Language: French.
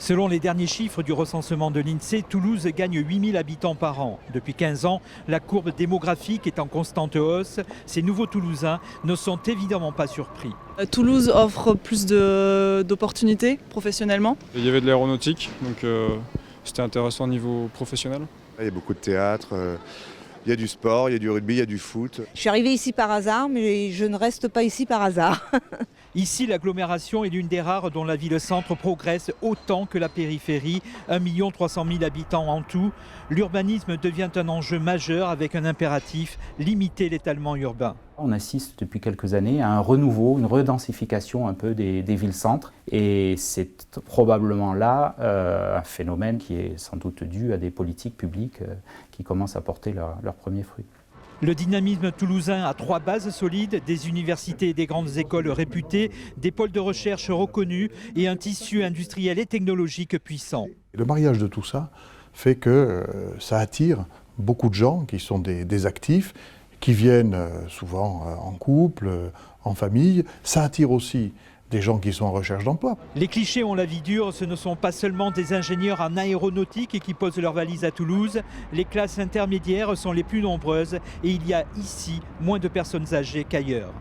Selon les derniers chiffres du recensement de l'INSEE, Toulouse gagne 8000 habitants par an. Depuis 15 ans, la courbe démographique est en constante hausse. Ces nouveaux Toulousains ne sont évidemment pas surpris. Toulouse offre plus d'opportunités professionnellement. Il y avait de l'aéronautique, donc c'était intéressant au niveau professionnel. Il y a beaucoup de théâtre, il y a du sport, il y a du rugby, il y a du foot. Je suis arrivée ici par hasard, mais je ne reste pas ici par hasard. Ici, l'agglomération est l'une des rares dont la ville-centre progresse autant que la périphérie, 1 300 000 habitants en tout. L'urbanisme devient un enjeu majeur avec un impératif, limiter l'étalement urbain. On assiste depuis quelques années à un renouveau, une redensification un peu des villes-centres. Et c'est probablement là un phénomène qui est sans doute dû à des politiques publiques qui commencent à porter leurs premiers fruits. Le dynamisme toulousain a 3 bases solides, des universités et des grandes écoles réputées, des pôles de recherche reconnus et un tissu industriel et technologique puissant. Le mariage de tout ça fait que ça attire beaucoup de gens qui sont des actifs, qui viennent souvent en couple, en famille. Ça attire aussi des gens qui sont en recherche d'emploi. Les clichés ont la vie dure, ce ne sont pas seulement des ingénieurs en aéronautique qui posent leurs valises à Toulouse. Les classes intermédiaires sont les plus nombreuses et il y a ici moins de personnes âgées qu'ailleurs.